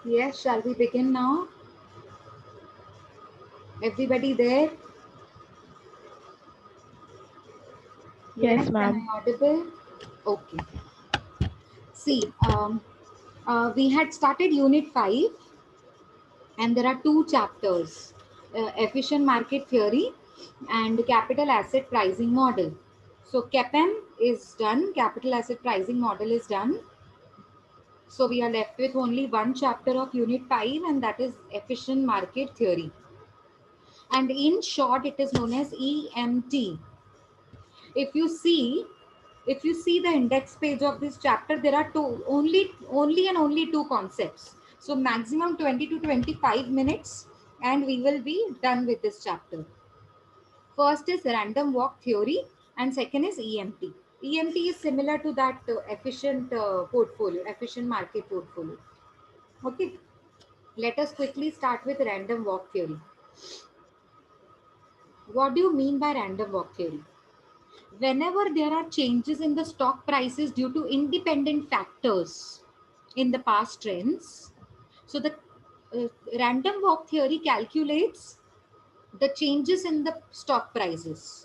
Yes, shall we begin now? Everybody there? Yes, Yes, am ma'am. I audible? Okay. See, we had started Unit 5 and there are two chapters, Efficient Market Theory and Capital Asset Pricing Model. So CAPM is done, Capital Asset Pricing Model is done. So we are left with only one chapter of Unit 5 and that is Efficient Market Theory. And in short, it is known as EMT. If you see the index page of this chapter, there are only two concepts. So maximum 20 to 25 minutes and we will be done with this chapter. First is random walk theory and second is EMT. EMT is similar to that efficient market portfolio. Okay, let us quickly start with random walk theory. What do you mean by random walk theory? Whenever there are changes in the stock prices due to independent factors in the past trends, so the random walk theory calculates the changes in the stock prices.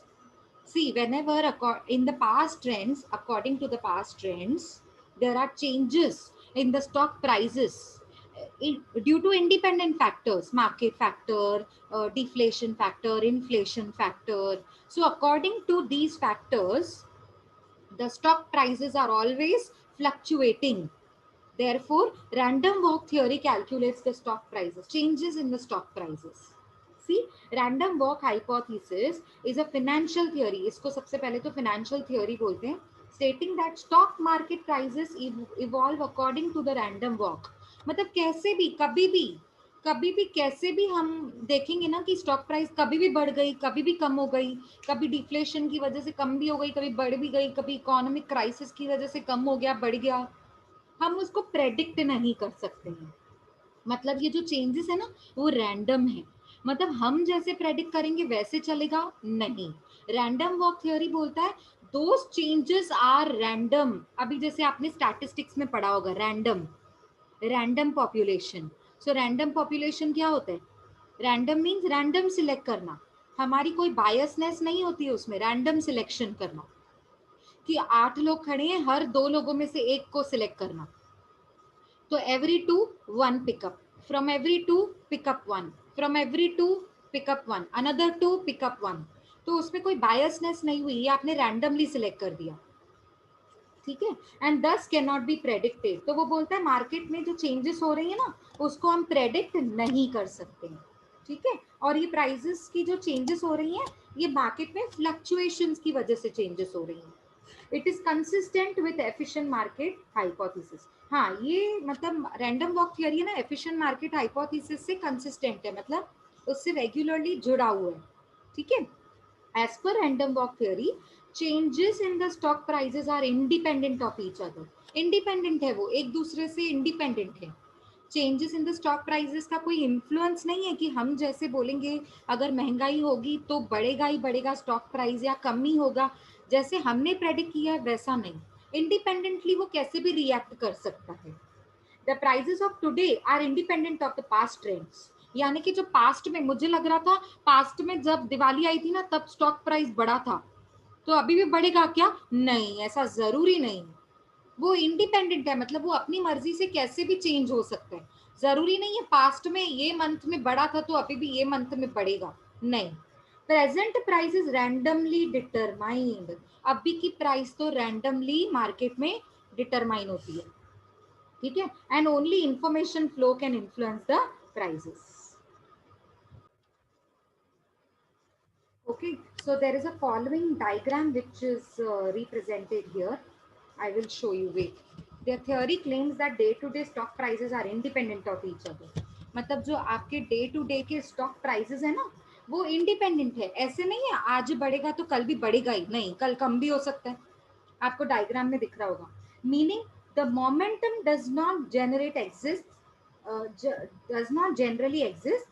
See, whenever in the past trends, according to the past trends, there are changes in the stock prices due to independent factors, market factor, deflation factor, inflation factor. So according to these factors, the stock prices are always fluctuating. Therefore, random walk theory calculates the stock prices, changes in the stock prices. See, random walk hypothesis is a financial theory. इसको सबसे पहले तो financial theory बोलते हैं, stating that stock market prices evolve according to the random walk. मतलब कभी भी कैसे भी हम देखेंगे ना कि स्टॉक प्राइस कभी भी बढ़ गई, कभी भी कम हो गई, कभी डिफ्लेशन की वजह से कम भी हो गई, कभी बढ़ भी गई, कभी इकोनॉमिक क्राइसिस की वजह से कम हो गया, बढ़ गया, हम उसको प्रेडिक्ट नहीं कर सकते हैं. मतलब ये जो चेंजेस है ना वो रैंडम है. मतलब हम जैसे प्रेडिक्ट करेंगे वैसे चलेगा नहीं. रैंडम वॉक थ्योरी बोलता है दोस चेंजेस आर रैंडम. अभी जैसे आपने स्टैटिस्टिक्स में पढ़ा होगा random population. So random population क्या होता है? रैंडम मीन्स रैंडम सिलेक्ट करना. हमारी कोई बायसनेस नहीं होती है उसमें. रैंडम सिलेक्शन करना कि 8 लोग खड़े हैं, हर 2 लोगों में से एक को सिलेक्ट करना. तो every 2 1 pick up, from every 2 pick up 1, from every 2 pick up 1, another 2 pick up 1. तो उसमें कोई बायसनेस नहीं हुई, ये आपने रैंडमली सिलेक्ट कर दिया. ठीक है. एंड दस कैन नॉट बी प्रेडिक्टेड. तो वो बोलता है मार्केट में जो चेंजेस हो रही है ना उसको हम प्रेडिक्ट नहीं कर सकते हैं. ठीक है. और ये प्राइसेस की जो चेंजेस हो रही हैं ये मार्केट में फ्लक्चुएशंस की वजह से चेंजेस हो रही हैं. It is consistent with efficient market hypothesis. हाँ, ये मतलब रैंडम वॉक थियरी है ना, एफिशिएंट मार्केट हाइपोथेसिस से कंसिस्टेंट है, मतलब उससे रेगुलरली जुड़ा हुआ है. ठीक है. As per random walk theory, changes in the stock prices are independent of each other. Independent है वो, एक दूसरे से independent है. Changes in the stock prices का कोई इन्फ्लुएंस नहीं है कि हम जैसे बोलेंगे अगर महंगाई होगी तो बढ़ेगा ही बढ़ेगा स्टॉक प्राइस या कम ही होगा, जैसे हमने प्रेडिक्ट किया है वैसा नहीं. इंडिपेंडेंटली वो कैसे भी रिएक्ट कर सकता है. The prices of today are independent of the past trends. यानी कि जो पास्ट में मुझे लग रहा था, पास्ट में जब दिवाली आई थी ना तब स्टॉक प्राइस बढ़ा था, तो अभी भी बढ़ेगा क्या? नहीं, ऐसा जरूरी नहीं. वो इंडिपेंडेंट है, मतलब वो अपनी मर्जी से कैसे भी चेंज हो सकता है. जरूरी नहीं है पास्ट में ये मंथ में बढ़ा था तो अभी भी ये मंथ में बढ़ेगा, नहीं. Present price is randomly determined. अभी की प्राइस तो रैंडमली मार्केट में डिटरमाइन होती है. ठीक है. And only information flow can influence the prices. Okay, so there is a following diagram which is represented here. I will show you. Wait. Their theory claims that day-to-day stock prices are independent of each other. मतलब जो आपके day to day के stock prices है ना वो independent है. ऐसे नहीं है आज बढ़ेगा तो कल भी बढ़ेगा ही, नहीं, कल कम भी हो सकता है. आपको डायग्राम में दिख रहा होगा. Meaning the momentum does not generate exist, does not generally exist,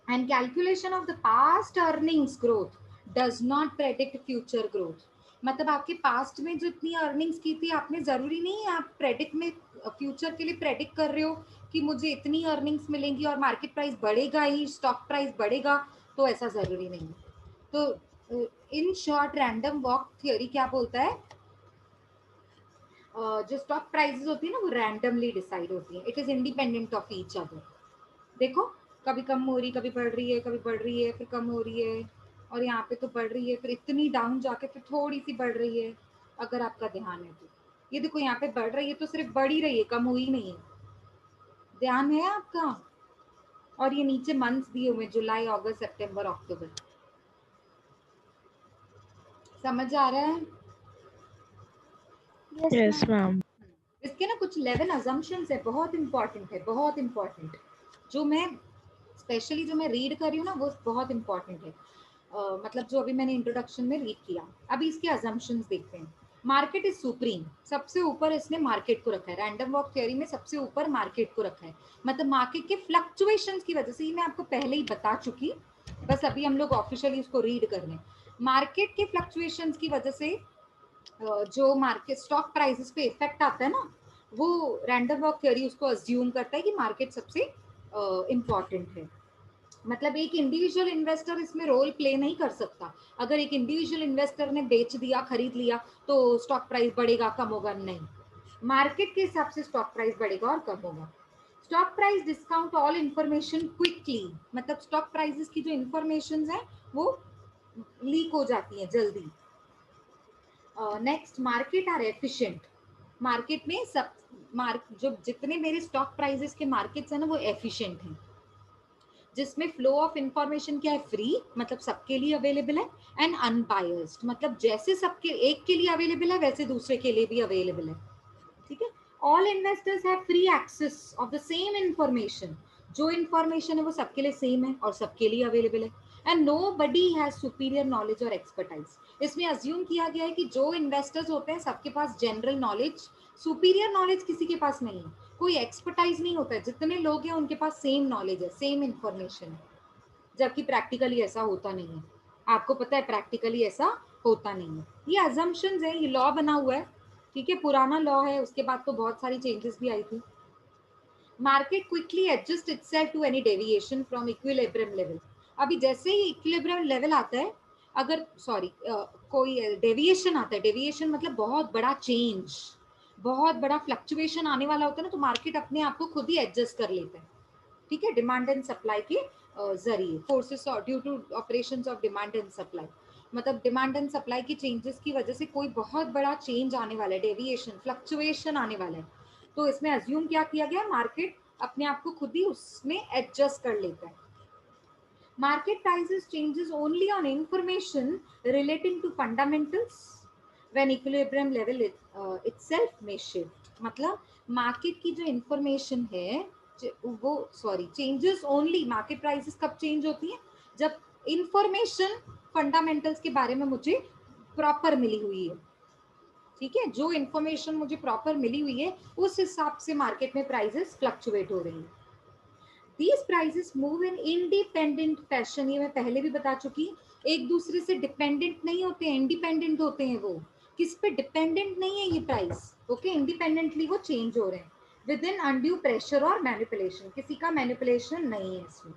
and calculation of the past earnings growth does not predict future growth. मतलब आपके पास्ट में जो इतनी अर्निंग्स की थी, आपने जरूरी नहीं है आप प्रेडिक्ट में फ्यूचर के लिए प्रेडिक्ट कर रहे हो कि मुझे इतनी अर्निंग्स मिलेंगी और मार्केट प्राइस बढ़ेगा ही, स्टॉक प्राइस बढ़ेगा, तो ऐसा जरूरी नहीं है। तो in short random walk theory क्या बोलता है, जो स्टॉक प्राइसेस होती है ना वो रैंडमली डिसाइड होती है, it is independent of each other. देखो कभी कम हो रही, कभी बढ़ रही है, कभी बढ़ रही है फिर कम हो रही है, और यहाँ पे तो बढ़ रही है फिर इतनी डाउन जाके फिर थोड़ी सी बढ़ रही है, अगर आपका ध्यान है तो। ये देखो यहाँ पे बढ़ रही है तो सिर्फ बढ़ ही रही है, कम हुई नहीं है, ध्यान है आपका। और ये नीचे मंथ्स दिए हुए, जुलाई अगस्त सितंबर अक्टूबर, समझ आ रहा है? Yes, Yes, ma'am. ma'am. इसके ना कुछ 11 अजम्पशंस है, बहुत इंपॉर्टेंट है, बहुत इंपॉर्टेंट, जो मैं स्पेशली जो मैं रीड कर रही हूँ ना वो बहुत इंपॉर्टेंट है। मतलब जो अभी मैंने इंट्रोडक्शन में रीड किया, अभी इसके अजम्पशंस देखते हैं। मार्केट इज सुप्रीम, सबसे ऊपर इसने मार्केट को रखा है, रैंडम वॉक थ्योरी में सबसे ऊपर मार्केट को रखा है। मतलब मार्केट के फ्लक्चुएशंस की वजह से, ये मैं आपको पहले ही बता चुकी, बस अभी हम लोग ऑफिशियली उसको रीड कर रहे हैं। मार्केट के फ्लक्चुएशंस की वजह से जो मार्केट स्टॉक प्राइसेस पे इफेक्ट आता है ना, वो रैंडम वॉक थ्योरी उसको अज्यूम करता है कि मार्केट सबसे इम्पॉर्टेंट है। मतलब एक इंडिविजुअल इन्वेस्टर इसमें रोल प्ले नहीं कर सकता। अगर एक इंडिविजुअल इन्वेस्टर ने बेच दिया, खरीद लिया, तो स्टॉक प्राइस बढ़ेगा कम होगा? नहीं, मार्केट के हिसाब से स्टॉक प्राइस बढ़ेगा और कम होगा। Stock price discount all information quickly, मतलब स्टॉक प्राइसेस की जो इंफॉर्मेशन है वो लीक हो जाती है जल्दी। Next, market are efficient, market में सब जो जितने मेरे स्टॉक प्राइसेस के मार्केट्स हैं ना वो एफिशिएंट हैं, जिसमें फ्लो ऑफ इंफॉर्मेशन क्या है, फ्री, मतलब सबके लिए अवेलेबल है, एंड अनबायस्ड, मतलब जैसे सबके एक के लिए अवेलेबल है वैसे दूसरे के लिए भी अवेलेबल है। ठीक है, all investors have free access of the same information, जो इंफॉर्मेशन है वो सबके लिए सेम है और सबके लिए अवेलेबल है, and nobody has superior knowledge और एक्सपर्टाइज। इसमें अज्यूम किया गया है कि जो इन्वेस्टर्स होते हैं सबके पास जनरल नॉलेज, सुपीरियर नॉलेज किसी के पास नहीं है, कोई एक्सपर्टाइज नहीं होता है, जितने लोग हैं उनके पास सेम नॉलेज है, सेम इंफॉर्मेशन है, जबकि प्रैक्टिकली ऐसा होता नहीं है। आपको पता है प्रैक्टिकली ऐसा होता नहीं है। ये अजम्पशंस है, ये लॉ बना हुआ है, ठीक है, पुराना लॉ है, उसके बाद तो बहुत सारी चेंजेस भी आई थी। Market quickly adjust itself to any deviation from equilibrium level. अभी जैसे ही इक्विलिब्रियम लेवल आता है, अगर सॉरी कोई डेविएशन आता है, डेविएशन मतलब बहुत बड़ा चेंज, बहुत बड़ा फ्लक्चुएशन आने वाला होता है ना, तो मार्केट अपने आप को खुद ही एडजस्ट कर लेता है। ठीक है, डिमांड एंड सप्लाई के जरिए, forces due to operations of demand and supply, मतलब डिमांड एंड सप्लाई की चेंजेस की वजह से कोई बहुत बड़ा चेंज आने वाला है, डेविएशन फ्लक्चुएशन आने वाला है, तो इसमें अज्यूम क्या किया गया, मार्केट अपने आप को खुद ही उसमें एडजस्ट कर लेता है। Market prices changes only on information relating to fundamentals when equilibrium level itself may shift, मतलब मार्केट की जो इंफॉर्मेशन है वो sorry changes only, market prices कब चेंज होती है, जब इंफॉर्मेशन फंडामेंटल्स के बारे में मुझे प्रॉपर मिली हुई है। ठीक है, जो इंफॉर्मेशन मुझे प्रॉपर मिली हुई है उस हिसाब से मार्केट में प्राइसेस फ्लक्चुएट हो रही है। These prices move in independent fashion, ये मैं पहले भी बता चुकी, एक दूसरे से डिपेंडेंट नहीं होते हैं, इंडिपेंडेंट होते हैं। वो किस पे डिपेंडेंट नहीं है ये प्राइस, ओके, इंडिपेंडेंटली वो चेंज हो रहे हैं विद इन अनड्यू प्रेशर और मैनिपुलेशन, किसी का मैनिपुलेशन नहीं है इसमें।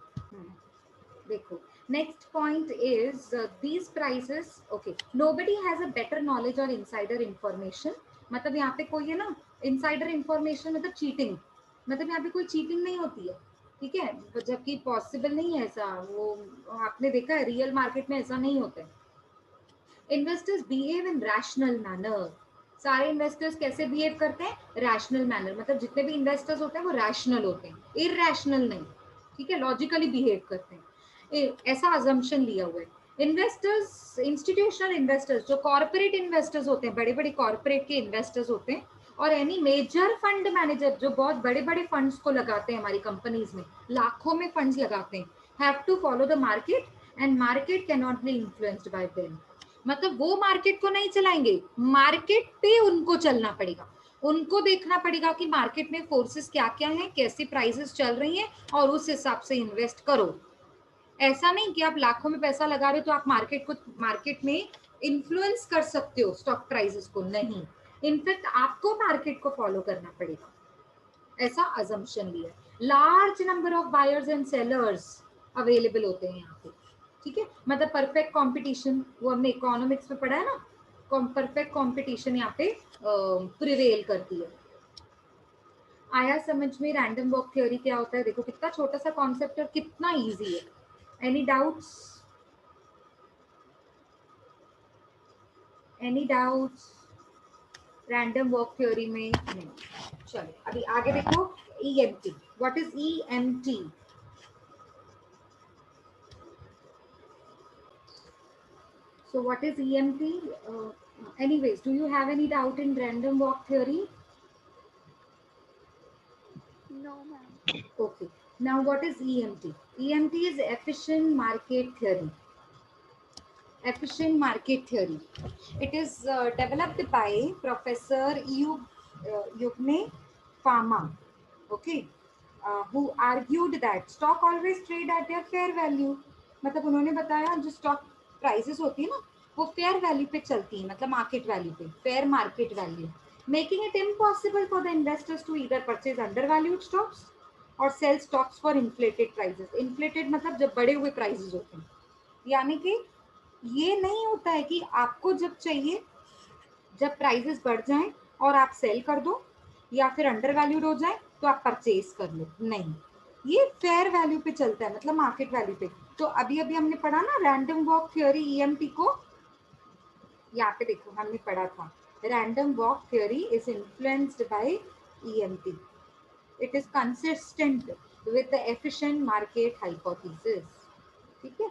देखो next point is these prices, okay, nobody has a better knowledge और इनसाइडर इंफॉर्मेशन, मतलब यहाँ पे कोई है ना इनसाइडर इंफॉर्मेशन, मतलब चीटिंग, मतलब यहाँ पे कोई चीटिंग नहीं होती है, ठीक है, जबकि पॉसिबल नहीं है ऐसा, वो आपने देखा है रियल मार्केट में ऐसा नहीं होता है। Investors behave in rational manner, सारे इन्वेस्टर्स कैसे बिहेव करते हैं, रैशनल मैनर, मतलब जितने भी इन्वेस्टर्स होते हैं वो रैशनल होते हैं, इरैशनल नहीं, ठीक है, लॉजिकली बिहेव करते हैं, ऐसा अजम्पशन लिया हुआ है। इन्वेस्टर्स, इंस्टीट्यूशनल इन्वेस्टर्स, जो कॉर्पोरेट इन्वेस्टर्स होते हैं, बड़े बड़े कॉर्पोरेट के इन्वेस्टर्स होते हैं, और एनी मेजर फंड मैनेजर, जो बहुत बड़े बड़े फंड्स को लगाते हैं हमारी कंपनीज में, लाखों में फंड्स लगाते हैं, have to follow the market and market can not be influenced by them, मतलब वो मार्केट को नहीं चलाएंगे, मार्केट पे उनको चलना पड़ेगा, उनको देखना पड़ेगा कि मार्केट में फोर्सेस क्या क्या हैं, कैसी प्राइसेस चल रही हैं, और उस हिसाब से इन्वेस्ट करो। ऐसा नहीं कि आप लाखों में पैसा लगा रहे हो तो आप मार्केट में इन्फ्लुएंस कर सकते हो स्टॉक प्राइसेस को, नहीं। इनफैक्ट आपको मार्केट को फॉलो करना पड़ेगा, ऐसा अजम्पशन लिया। Large number of buyers and sellers available होते हैं यहाँ पे, ठीक है। मतलब परफेक्ट कंपटीशन, वो हमने इकोनॉमिक्स में पढ़ा है ना, परफेक्ट कंपटीशन यहाँ पे प्रिवेल करती है। आया समझ में रैंडम वॉक थ्योरी क्या होता है? देखो कितना छोटा सा कॉन्सेप्ट और कितना इजी है। Any doubts? Any doubts random walk theory में? नहीं। चलो अभी आगे देखो, EMT। What is EMT? So what is EMT? Anyways, do you have any doubt in random walk theory? No, ma'am. Okay. Now what is EMT? EMT is efficient market theory. Efficient market theory. It is developed by Professor Yugne Pharma. Okay. Who argued that stock always trade at their fair value. मतलब उन्होंने बताया जो stock prices होती है ना, वो fair value पे चलती है, मतलब मार्केट वैल्यू पे, fair market value, making it impossible for the investors to either purchase under valued stocks और sell stocks for inflated prices. Inflated मतलब जब बड़े हुए प्राइसेस होते हैं, यानी कि ये नहीं होता है कि आपको जब चाहिए, जब प्राइसेस बढ़ जाएं और आप सेल कर दो, या फिर अंडर वैल्यूड हो जाए तो आप परचेज कर लो, नहीं। ये फेयर वैल्यू पे चलता है, मतलब मार्केट वैल्यू पे। तो अभी अभी हमने पढ़ा ना रैंडम वॉक थ्योरी EMT को, यहाँ पे देखो हमने पढ़ा था random walk theory is influenced by EMT। It is consistent with the efficient market hypothesis, ठीक है।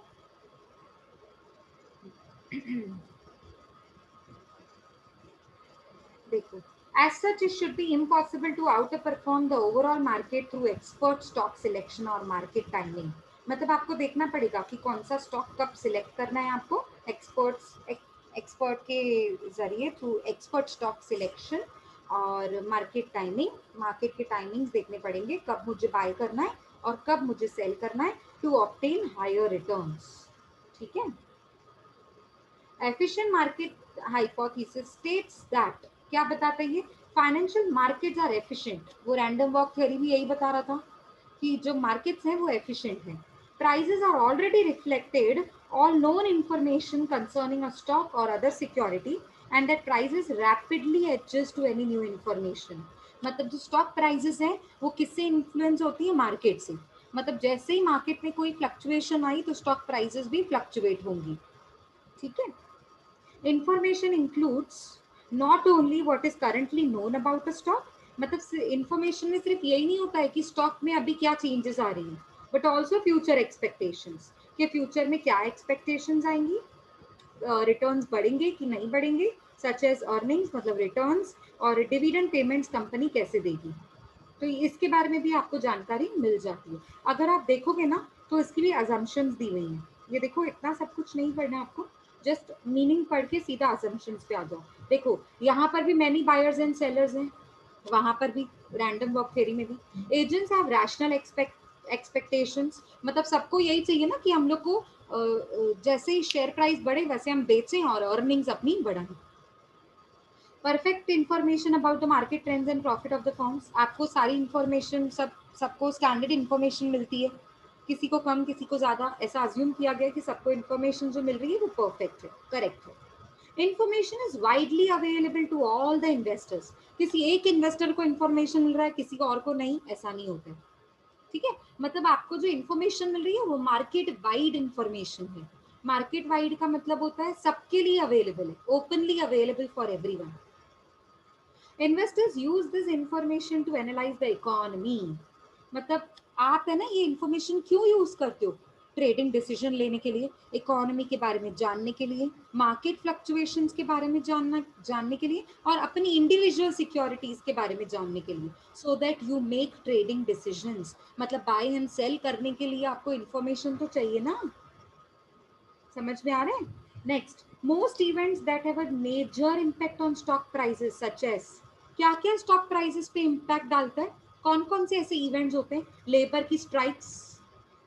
देखो, as such it should be impossible to outperform the overall market through expert stock selection or market timing। मतलब आपको देखना पड़ेगा कि कौन सा स्टॉक कब सिलेक्ट करना है आपको, एक्सपर्ट के जरिए, थ्रू एक्सपर्ट स्टॉक सिलेक्शन और मार्केट टाइमिंग। मार्केट के टाइमिंग्स देखने पड़ेंगे, कब मुझे बाय करना है और कब मुझे सेल करना है, टू ऑब्टेन हायर रिटर्न्स, ठीक है। Efficient market hypothesis states that, क्या बताता है ये? Financial markets are efficient. वो रैंडम वॉक थ्योरी भी यही बता रहा था कि जो मार्केट्स हैं वो एफिशिएंट हैं। Prices are already reflected all known information concerning a stock और other security and that prices rapidly adjust to any new information. मतलब जो स्टॉक प्राइसेस हैं वो किससे इन्फ्लुएंस होती है? मार्केट से। मतलब जैसे ही मार्केट में कोई फ्लक्चुएशन आई तो स्टॉक प्राइसेस भी फ्लक्चुएट होंगी, ठीक है। Information includes not only what is currently known about a stock, मतलब इंफॉर्मेशन में सिर्फ यही नहीं होता है कि स्टॉक में अभी क्या चेंजेस आ रही हैं, बट ऑल्सो फ्यूचर एक्सपेक्टेशंस, कि फ्यूचर में क्या एक्सपेक्टेशंस आएंगी, रिटर्न्स बढ़ेंगे कि नहीं बढ़ेंगे, सच एज अर्निंग्स मतलब रिटर्न्स, और डिविडेंड पेमेंट्स कंपनी कैसे देगी, तो इसके बारे में भी आपको जानकारी मिल जाती है। अगर आप देखोगे ना तो इसकी भी अजम्पशंस दी हुई हैं। ये देखो इतना सब कुछ नहीं पढ़ना आपको, जस्ट मीनिंग पढ़ के सीधा अजम्पशंस पे आ जाओ। देखो यहाँ पर भी मैनी बायर्स एंड सेलर्स हैं, वहां पर भी रैंडम वॉक थ्योरी में भी एजेंट्स हैव रैशनल एक्सपेक्टेशंस। मतलब सबको यही चाहिए ना कि हम लोग को जैसे ही शेयर प्राइस बढ़े वैसे हम बेचें और अर्निंग्स अपनी बढ़ाएं। Perfect information about the market trends and profit of the firms, आपको सारी इन्फॉर्मेशन, सबको स्टैंडर्ड इन्फॉर्मेशन मिलती है, किसी को कम किसी को ज्यादा, ऐसा अज्यूम किया गया कि सबको इन्फॉर्मेशन जो मिल रही है वो परफेक्ट है, करेक्ट है। Information is widely available to all the investors. किसी एक इन्वेस्टर को इन्फॉर्मेशन मिल रहा है, किसी को और को नहीं, ऐसा नहीं होता है, ठीक है। मतलब आपको जो इन्फॉर्मेशन मिल रही है वो मार्केट वाइड इन्फॉर्मेशन है। मार्केट वाइड का मतलब होता है सबके लिए अवेलेबल है, openly available for everyone. Investors use this information to analyse the economy. मतलब आप है ना ये इंफॉर्मेशन क्यों यूज करते हो? ट्रेडिंग डिसीजन लेने के लिए, इकोनॉमी के बारे में जानने के लिए, मार्केट फ्लक्चुएशंस के बारे में जानने के लिए, और अपनी इंडिविजुअल सिक्योरिटीज के बारे में जानने के लिए, so that you make trading decisions. मतलब बाय एंड सेल करने के लिए आपको इंफॉर्मेशन तो चाहिए ना, समझ में आ रहा है? Next, most events that have a major impact on stock prices such as, क्या क्या स्टॉक प्राइसेस पे इम्पैक्ट डालता है? कौन कौन से ऐसे इवेंट्स होते हैं? लेबर की स्ट्राइक्स,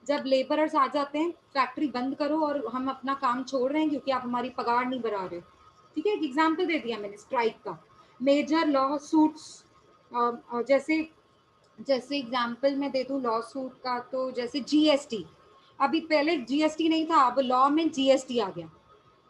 जब लेबरर्स आ जाते हैं, फैक्ट्री बंद करो और हम अपना काम छोड़ रहे हैं क्योंकि आप हमारी पगार नहीं बढ़ा रहे। ठीक है, एक एग्जाम्पल दे दिया मैंने स्ट्राइक का। मेजर लॉ सूट्स, जैसे जैसे एग्जाम्पल मैं दे दूं लॉ सूट का, तो जैसे जीएसटी, अभी पहले जीएसटी नहीं था, अब लॉ में जीएसटी आ गया।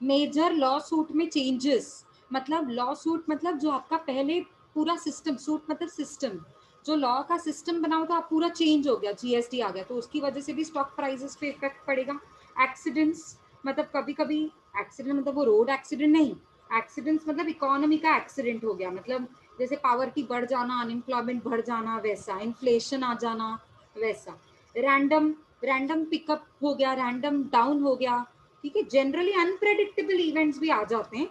मेजर लॉ सूट में चेंजेस, मतलब लॉ सूट मतलब जो आपका पहले पूरा सिस्टम, सूट मतलब सिस्टम, जो लॉ का सिस्टम बना हुआ था पूरा चेंज हो गया, जीएसटी आ गया, तो उसकी वजह से भी स्टॉक प्राइसेस पे इफेक्ट पड़ेगा। एक्सीडेंट्स, मतलब कभी कभी एक्सीडेंट मतलब वो रोड एक्सीडेंट नहीं, एक्सीडेंट्स मतलब इकोनॉमी का एक्सीडेंट हो गया, मतलब जैसे पावर्टी बढ़ जाना, अनएम्प्लॉयमेंट बढ़ जाना, वैसा इन्फ्लेशन आ जाना, वैसा रैंडम रैंडम पिकअप हो गया, रैंडम डाउन हो गया। ठीक है, जनरली अनप्रेडिक्टेबल इवेंट्स भी आ जाते हैं।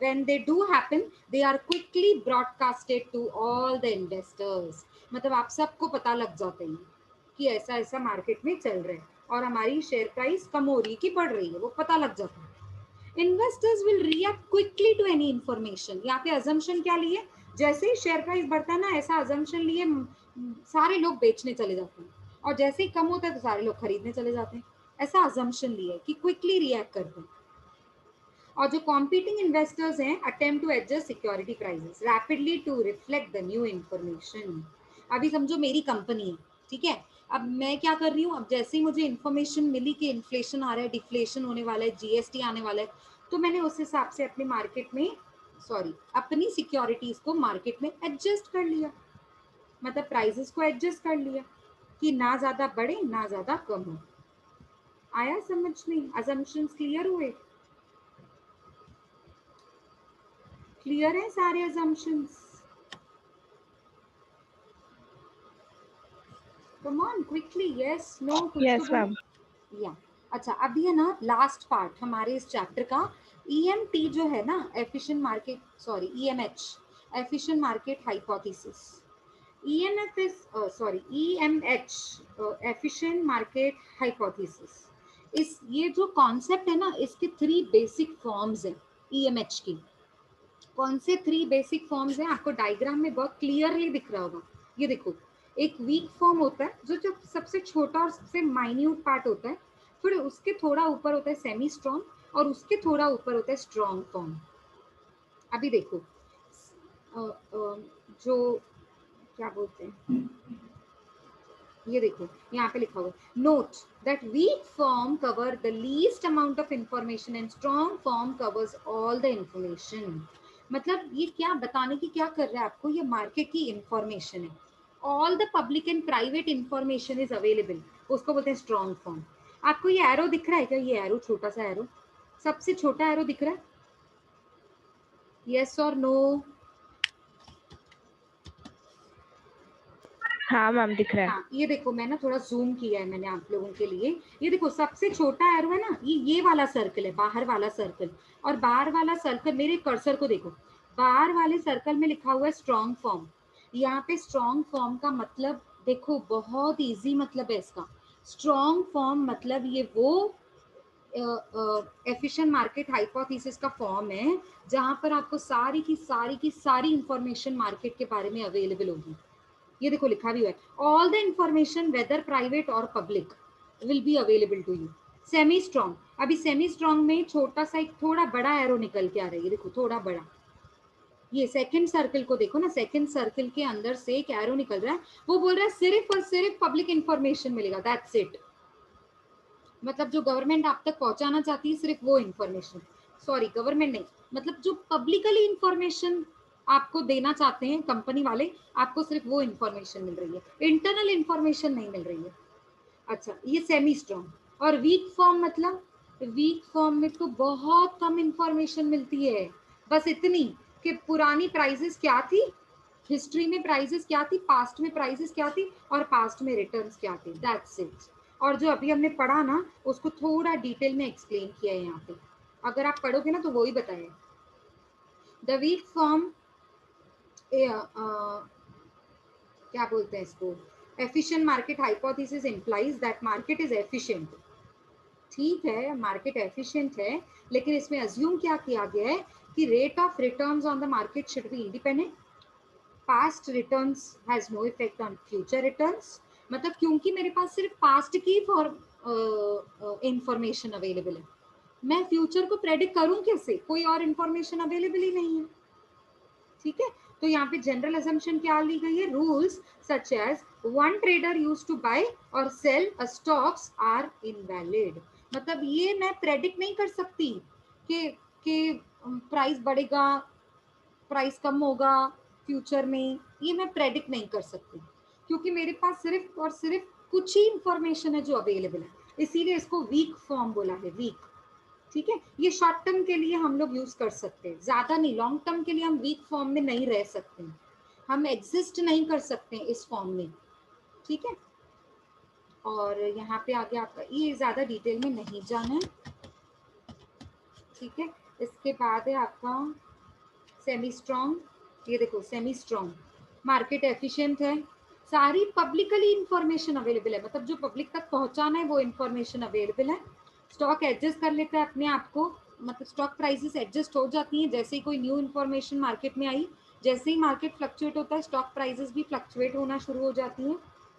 when they do happen, they are quickly broadcasted to all the investors, मतलब आप सबको पता लग जाते हैं कि ऐसा ऐसा मार्केट में चल रहा है और हमारी शेयर प्राइस कम हो रही है कि बढ़ रही है, वो पता लग जाता है। Investors will react quickly to any information, यहाँ पे अजम्पशन क्या लिए, जैसे ही शेयर प्राइस बढ़ता है ना, ऐसा अजम्पशन लिए सारे लोग बेचने चले जाते हैं, और जैसे ही कम होता है तो सारे लोग खरीदने चले जाते हैं, ऐसा अजम्पशन लिए कि क्विकली रिएक्ट करते हैं। और जो कॉम्पीटिंग इन्वेस्टर्स हैं, attempt to adjust security prices rapidly to reflect the new information. अभी समझो मेरी कंपनी है, ठीक है, अब मैं क्या कर रही हूँ, अब जैसे ही मुझे इन्फॉर्मेशन मिली कि इन्फ्लेशन आ रहा है, डिफ्लेशन होने वाला है, जीएसटी आने वाला है, तो मैंने उस हिसाब से अपने मार्केट में अपनी सिक्योरिटीज को मार्केट में एडजस्ट कर लिया, मतलब प्राइसेस को एडजस्ट कर लिया कि ना ज्यादा बढ़े ना ज्यादा कम हो। आया समझ में? असम्पशंस क्लियर हुए? क्लियर है सारे assumptions? Come on quickly, yes, no, कुछ तो Yes, बोलो। ma'am. या अच्छा, अभी है ना लास्ट पार्ट हमारे इस चैप्टर का, ईएमटी जो है ना, efficient market, sorry EMH, efficient market hypothesis. EMF is EMH, efficient market hypothesis. इस ये जो कॉन्सेप्ट है ना, इसके 3 बेसिक फॉर्म्स हैं ईएमएच की। कौन से 3 बेसिक फॉर्म्स हैं, आपको डायग्राम में बहुत क्लियरली दिख रहा होगा। ये देखो, एक वीक फॉर्म होता है जो सबसे छोटा और सबसे माइन्यूट पार्ट होता है, फिर उसके थोड़ा ऊपर होता है सेमी स्ट्रॉन्ग, और उसके थोड़ा ऊपर होता है स्ट्रॉन्ग फॉर्म। अभी देखो, जो क्या बोलते हैं, ये देखो यहाँ पे लिखा हुआ, note that weak form cover the least amount of information and strong form covers all the information. मतलब ये क्या बताने की क्या कर रहा है आपको, ये मार्केट की इंफॉर्मेशन है, all the public and private information is available, उसको बोलते हैं स्ट्रॉन्ग फॉर्म। आपको ये एरो दिख रहा है क्या, ये एरो, छोटा सा एरो, सबसे छोटा एरो दिख रहा है, यस और नो? हाँ मैम, दिख रहा है। हाँ, ये देखो मैं ना थोड़ा जूम किया है मैंने आप लोगों के लिए, ये देखो सबसे छोटा एरो है ना, ये वाला सर्कल है, बाहर वाला सर्कल, और बाहर वाला सर्कल, मेरे कर्सर को देखो, बाहर वाले सर्कल में लिखा हुआ है स्ट्रॉन्ग फॉर्म। यहाँ पे स्ट्रॉन्ग फॉर्म का मतलब देखो, बहुत इजी मतलब है इसका। स्ट्रॉन्ग फॉर्म मतलब ये वो एफिशिएंट मार्केट हाइपोथेसिस का फॉर्म है जहां पर आपको सारी की सारी इंफॉर्मेशन मार्केट के बारे में अवेलेबल होगी। ये देखो लिखा भी हुआ है, all the information whether private और public will be available to you. Semi strong, अभी सेमी स्ट्रॉन्ग में छोटा सा एक थोड़ा बड़ा एरो निकल के आ रहा है, ये देखो थोड़ा बड़ा, ये सेकंड सर्कल को देखो ना, सेकंड सर्कल के अंदर से एक एरो निकल रहा है, वो बोल रहा है सिर्फ और सिर्फ पब्लिक इंफॉर्मेशन मिलेगा, दैट्स इट। मतलब जो गवर्नमेंट आप तक पहुंचाना चाहती है सिर्फ वो इंफॉर्मेशन, सॉरी गवर्नमेंट नहीं, मतलब जो पब्लिकली इंफॉर्मेशन आपको देना चाहते हैं कंपनी वाले, आपको सिर्फ वो इंफॉर्मेशन मिल रही है, इंटरनल इंफॉर्मेशन नहीं मिल रही है। अच्छा, ये सेमी स्ट्रॉन्ग। और वीक फॉर्म मतलब, वीक फॉर्म में तो बहुत कम इंफॉर्मेशन मिलती है, बस इतनी कि पुरानी प्राइसेस क्या थी, हिस्ट्री में प्राइसेस क्या थी, पास्ट में प्राइसेस क्या थी, और पास्ट में रिटर्न्स क्या थे, दैट्स इट। और जो अभी हमने पढ़ा ना, उसको थोड़ा डिटेल में एक्सप्लेन किया है यहाँ पे, अगर आप पढ़ोगे ना तो वो ही बताया। द वीक फॉर्म, क्या बोलते हैं इसको, efficient market hypothesis implies that market is efficient. ठीक है, मार्केट एफिशिएंट है, लेकिन इसमें अज्यूम क्या किया गया है कि rate of returns on the market should be independent, past returns has no effect on future returns, मतलब क्योंकि मेरे पास सिर्फ पास्ट की फॉर इंफॉर्मेशन अवेलेबल है, मैं फ्यूचर को प्रेडिक्ट करूं कैसे, कोई और इंफॉर्मेशन अवेलेबल ही नहीं है। ठीक है, तो यहाँ पे जनरल अजम्पशन क्या ली गई है, rules such as one trader use to buy और sell a stocks are invalid. मतलब ये मैं प्रेडिक्ट नहीं कर सकती कि प्राइस बढ़ेगा, प्राइस कम होगा फ्यूचर में, ये मैं प्रेडिक्ट नहीं कर सकती, क्योंकि मेरे पास सिर्फ और सिर्फ कुछ ही इंफॉर्मेशन है जो अवेलेबल है, इसीलिए इसको वीक फॉर्म बोला है, वीक। ठीक है, ये शॉर्ट टर्म के लिए हम लोग यूज कर सकते हैं, ज्यादा नहीं, लॉन्ग टर्म के लिए हम वीक फॉर्म में नहीं रह सकते, हम एग्जिस्ट नहीं कर सकते इस फॉर्म में। ठीक है, और यहाँ पे आगे आपका ये ज्यादा डिटेल में नहीं जाना है। ठीक है, इसके बाद है आपका सेमी स्ट्रॉन्ग, ये देखो सेमी स्ट्रॉन्ग, मार्केट एफिशिएंट है, सारी पब्लिकली इंफॉर्मेशन अवेलेबल है, मतलब जो पब्लिक तक पहुंचाना है वो इंफॉर्मेशन अवेलेबल है। स्टॉक एडजस्ट कर लेता है अपने आप को, मतलब स्टॉक प्राइसेस एडजस्ट हो जाती हैं जैसे ही कोई न्यू इंफॉर्मेशन मार्केट में आई, जैसे ही मार्केट फ्लक्चुएट होता है स्टॉक प्राइसेस भी फ्लक्चुएट होना शुरू हो जाती हैं,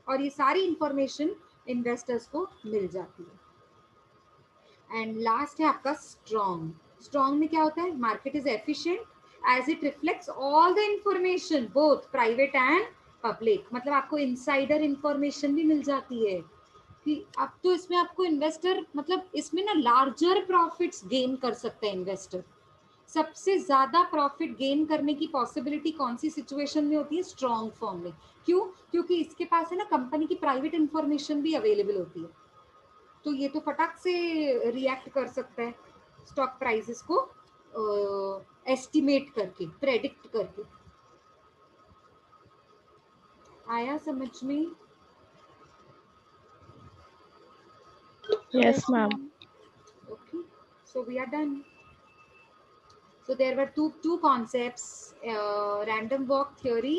और ये सारी इंफॉर्मेशन इन्वेस्टर्स को मिल जाती है। एंड लास्ट है आपका स्ट्रॉन्ग, स्ट्रॉन्ग में क्या होता है, market is efficient as it reflects all the information both private and public, मतलब आपको इनसाइडर इंफॉर्मेशन भी मिल जाती है कि अब तो इसमें आपको इन्वेस्टर, मतलब इसमें ना लार्जर प्रॉफिट्स गेन कर सकता है इन्वेस्टर, सबसे ज्यादा प्रॉफिट गेन करने की पॉसिबिलिटी कौन सी सिचुएशन में होती है, स्ट्रॉन्ग फॉर्म में। क्यों, क्योंकि इसके पास है ना कंपनी की प्राइवेट इंफॉर्मेशन भी अवेलेबल होती है, तो ये तो फटाक से रिएक्ट कर सकता है स्टॉक प्राइसेस को एस्टिमेट करके, प्रेडिक्ट करके। आया समझ में? Yes, ma'am. Okay, so we are done. So there were two concepts, random walk theory,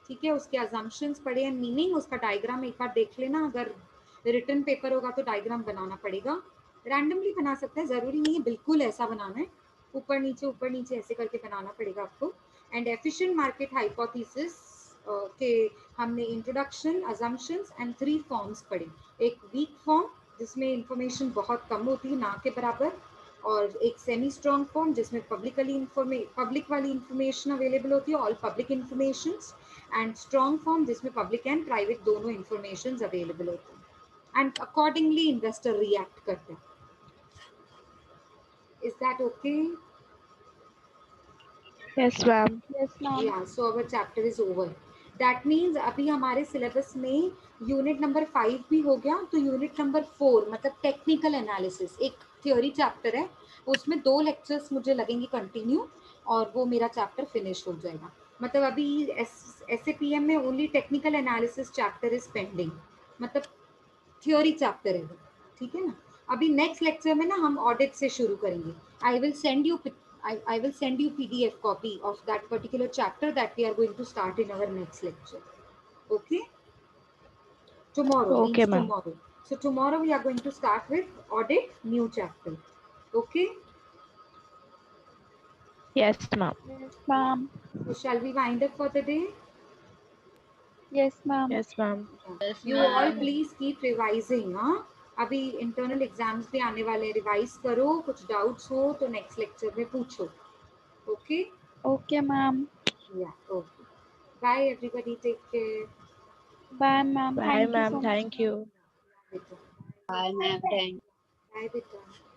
ठीक है, उसके assumptions पढ़े हैं, मीनिंग, उसका डायग्राम एक बार देख लेना, अगर रिटन पेपर होगा तो डायग्राम बनाना पड़ेगा, रैंडमली बना सकते हैं, जरूरी नहीं है बिल्कुल ऐसा बनाना है, ऊपर नीचे ऐसे करके बनाना पड़ेगा आपको। एंड एफिशिएंट मार्केट हाइपोथेसिस के हमने इंट्रोडक्शन, अजम्पशंस एंड 3 फॉर्म्स पढ़े, एक वीक फॉर्म जिसमें इंफॉर्मेशन बहुत कम होती है, ना के बराबर, और एक सेमी स्ट्रॉन्ग फॉर्म जिसमें पब्लिक वाली इंफॉर्मेशन अवेलेबल होती है, all public information, and strong form जिसमें पब्लिक एंड प्राइवेट दोनों इंफॉर्मेशन अवेलेबल होते हैं, एंड अकॉर्डिंगली इन्वेस्टर रिएक्ट करते हैं। Is that okay? Yes, ma'am. Yes, ma'am. Yeah, so our chapter is over. That means अभी हमारे सिलेबस में unit number 5 भी हो गया, तो यूनिट नंबर 4 मतलब टेक्निकल एनालिसिस, एक थ्योरी चैप्टर है, उसमें 2 लेक्चर्स मुझे लगेंगे कंटिन्यू, और वो मेरा चैप्टर फिनिश हो जाएगा। मतलब अभी SAPM में only technical analysis chapter is pending, मतलब थ्योरी चैप्टर है वो, ठीक है ना। अभी नेक्स्ट लेक्चर में ना हम ऑडिट से शुरू करेंगे। I will send you I will send you PDF copy of that particular chapter that we are going to start in our next lecture. Okay? Tomorrow Okay, means ma'am. tomorrow. So tomorrow we are going to start with audit, new chapter. Okay? Yes, ma'am. Yes, ma'am. So shall we wind up for the day? Yes, ma'am. Yes, ma'am. Yeah. You all please keep revising. हाँ? अभी internal exams भी आने वाले, revise करो, कुछ doubts हो तो next lecture में पूछो। ओके? Okay, ma'am. या okay, bye everybody, take care. Bye, ma'am. Bye, Thank you ma'am. so much, Thank ma'am. you. बेटा, Bye, ma'am. Thank बाय बेटा।